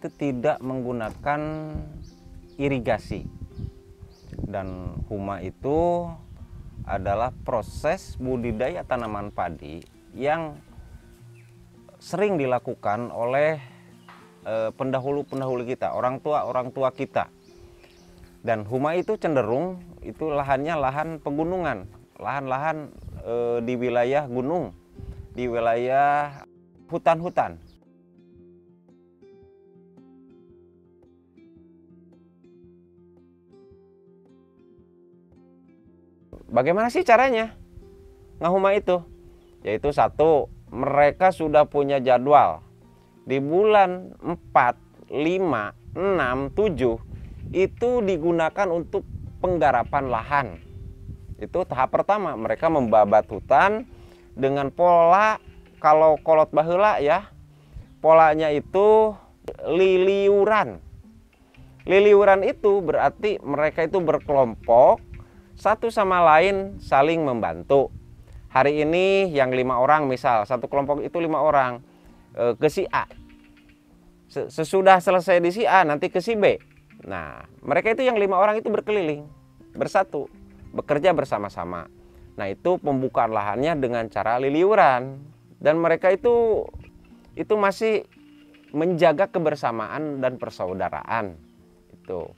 itu tidak menggunakan irigasi. Dan huma itu adalah proses budidaya tanaman padi yang sering dilakukan oleh pendahulu-pendahulu kita, orang tua kita. Dan huma itu cenderung itu lahannya lahan pegunungan, lahan-lahan di wilayah gunung, di wilayah hutan-hutan. Bagaimana sih caranya ngahuma itu? Yaitu satu, mereka sudah punya jadwal. Di bulan 4, 5, 6, 7 itu digunakan untuk penggarapan lahan. Itu tahap pertama, mereka membabat hutan dengan pola, kalau kolot baheula ya, polanya itu liliuran. Liliuran itu berarti mereka itu berkelompok, satu sama lain saling membantu. Hari ini yang 5 orang misal, satu kelompok itu 5 orang ke si A. Sesudah selesai di si A nanti ke si B. Nah, mereka itu yang 5 orang itu berkeliling, bersatu, bekerja bersama-sama. Nah, itu pembukaan lahannya dengan cara liliuran. Dan mereka itu masih menjaga kebersamaan dan persaudaraan. Itu.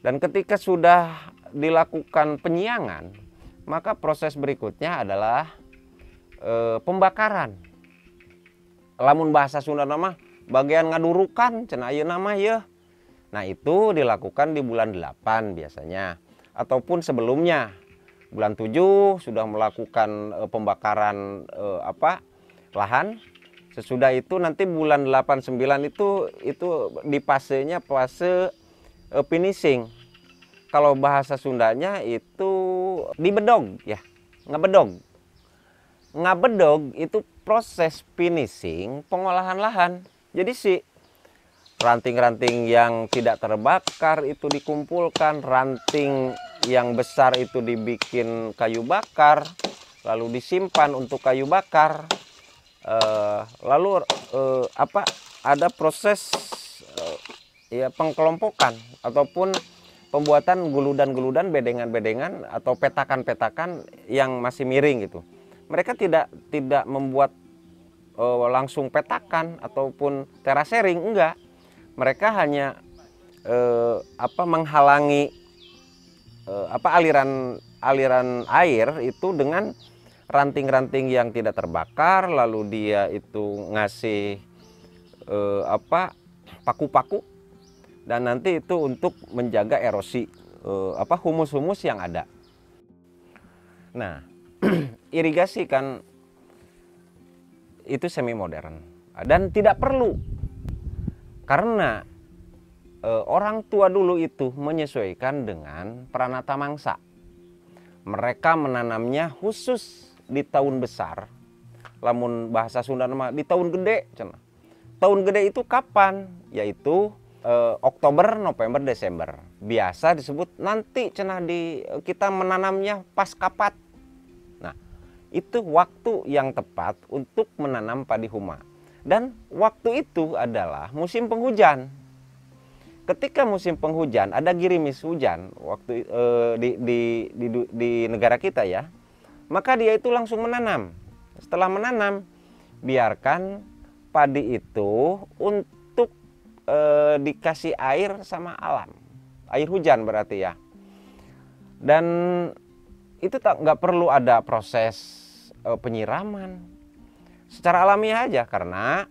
Dan ketika sudah dilakukan penyiangan, maka proses berikutnya adalah pembakaran. Lamun bahasa Sunda nama bagian ngadurukan cenah ayeuna mah ya. Nah, itu dilakukan di bulan 8 biasanya, ataupun sebelumnya. Bulan 7 sudah melakukan pembakaran lahan. Sesudah itu nanti bulan 8 9 itu di fasenya fase finishing. Kalau bahasa Sundanya itu dibedog ya, ngebedog. Ngabedog itu proses finishing pengolahan lahan. Jadi si ranting-ranting yang tidak terbakar itu dikumpulkan, ranting yang besar itu dibikin kayu bakar, lalu disimpan untuk kayu bakar. Lalu ada proses ya pengkelompokan ataupun pembuatan guludan-guludan, bedengan-bedengan atau petakan-petakan yang masih miring gitu. Mereka tidak membuat langsung petakan ataupun terasering, enggak. Mereka hanya menghalangi aliran air itu dengan ranting-ranting yang tidak terbakar, lalu dia itu ngasih paku-paku, dan nanti itu untuk menjaga erosi humus-humus yang ada. Nah, irigasi kan itu semi modern dan tidak perlu, karena orang tua dulu itu menyesuaikan dengan pranata mangsa. Mereka menanamnya khusus di tahun besar, lamun bahasa Sunda nama di tahun gede cenah. Tahun gede itu kapan? Yaitu Oktober, November, Desember. Biasa disebut nanti cenah kita menanamnya pas kapat. Nah, itu waktu yang tepat untuk menanam padi huma. Dan waktu itu adalah musim penghujan. Ketika musim penghujan ada gerimis hujan waktu di negara kita ya, maka dia itu langsung menanam. Setelah menanam, biarkan padi itu untuk dikasih air sama alam, air hujan berarti ya. Dan itu nggak perlu ada proses penyiraman, secara alamiah aja, karena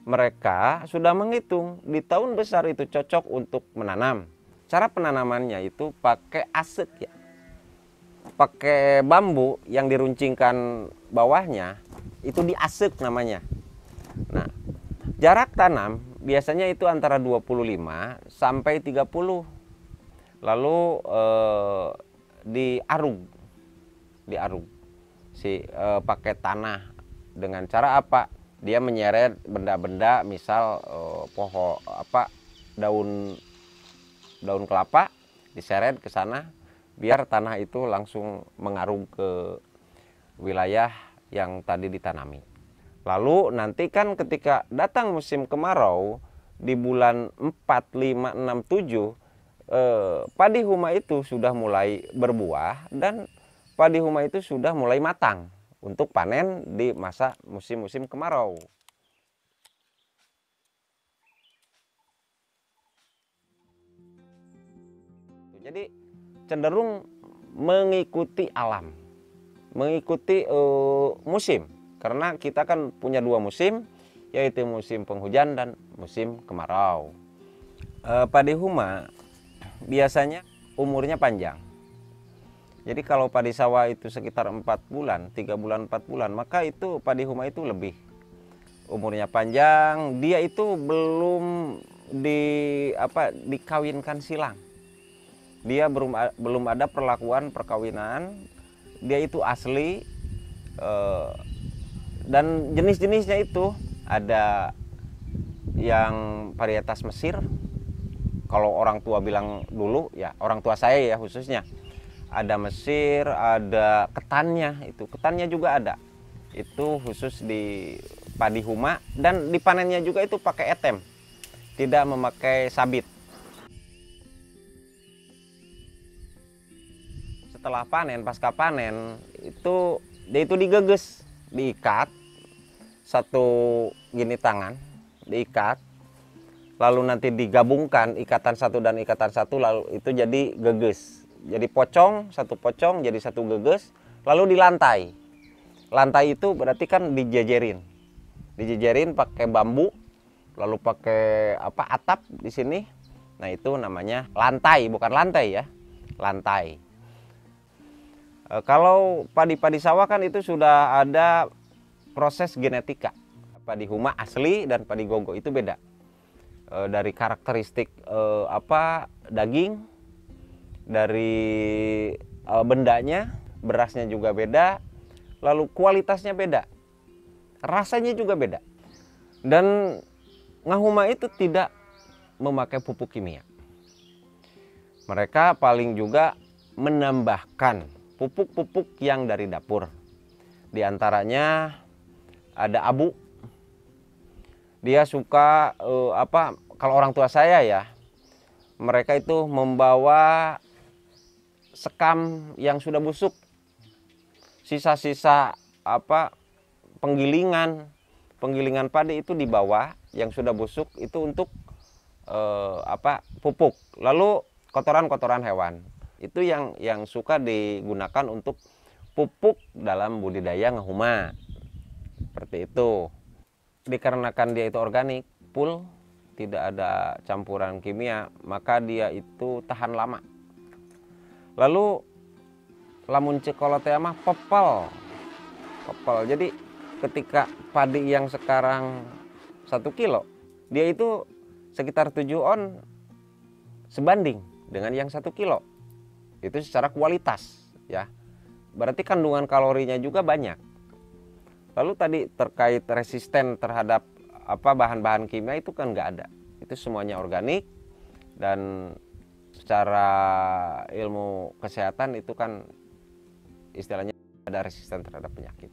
mereka sudah menghitung di tahun besar itu cocok untuk menanam. Cara penanamannya itu pakai asek ya, pakai bambu yang diruncingkan bawahnya itu diasek namanya. Nah, jarak tanam biasanya itu antara 25 sampai 30. Lalu diarung pakai tanah. Dengan cara apa? Dia menyeret benda-benda, misal daun kelapa diseret ke sana, biar tanah itu langsung mengarung ke wilayah yang tadi ditanami. Lalu nanti kan ketika datang musim kemarau, di bulan 4, 5, 6, 7 padi huma itu sudah mulai berbuah dan padi huma itu sudah mulai matang untuk panen di masa musim-musim kemarau. Jadi cenderung mengikuti alam, mengikuti musim, karena kita kan punya 2 musim, yaitu musim penghujan dan musim kemarau. Padi huma biasanya umurnya panjang. Jadi kalau padi sawah itu sekitar 4 bulan, 3 bulan, 4 bulan, maka itu padi huma itu lebih umurnya panjang. Dia itu belum dikawinkan silang. Dia belum ada perkawinan. Dia itu asli, dan jenis-jenisnya itu ada yang varietas Mesir. Kalau orang tua bilang dulu, ya orang tua saya ya khususnya, ada Mesir, ada ketannya, itu ketannya juga ada. Itu khusus di padi huma, dan dipanennya juga itu pakai etem, tidak memakai sabit. Setelah panen, pasca panen, itu dia itu digeges, diikat satu gini tangan, diikat. Lalu nanti digabungkan ikatan satu dan ikatan satu, lalu itu jadi geges. Jadi satu pocong jadi satu geges, lalu dilantai. Lantai itu berarti kan dijejerin. Dijejerin pakai bambu, lalu pakai atap di sini. Nah, itu namanya lantai, bukan lantai ya. Lantai. Kalau padi-padi sawah kan itu sudah ada proses genetika. Padi huma asli dan padi gogo itu beda. Dari karakteristik daging, dari bendanya, berasnya juga beda, lalu kualitasnya beda, rasanya juga beda. Dan ngahuma itu tidak memakai pupuk kimia. Mereka paling juga menambahkan pupuk-pupuk yang dari dapur. Di antaranya ada abu. Dia suka kalau orang tua saya ya, mereka itu membawa sekam yang sudah busuk, sisa-sisa penggilingan padi itu dibawa yang sudah busuk itu untuk pupuk. Lalu kotoran-kotoran hewan itu yang suka digunakan untuk pupuk dalam budidaya ngahuma, seperti itu. Dikarenakan dia itu organik, full, tidak ada campuran kimia, maka dia itu tahan lama. Lalu lamun cikolotea mah pepel. Jadi ketika padi yang sekarang 1 kilo, dia itu sekitar 7 on sebanding dengan yang 1 kilo. Itu secara kualitas ya. Berarti kandungan kalorinya juga banyak. Lalu tadi terkait resisten terhadap bahan-bahan kimia itu kan nggak ada. Itu semuanya organik, dan secara ilmu kesehatan itu kan istilahnya ada resisten terhadap penyakit.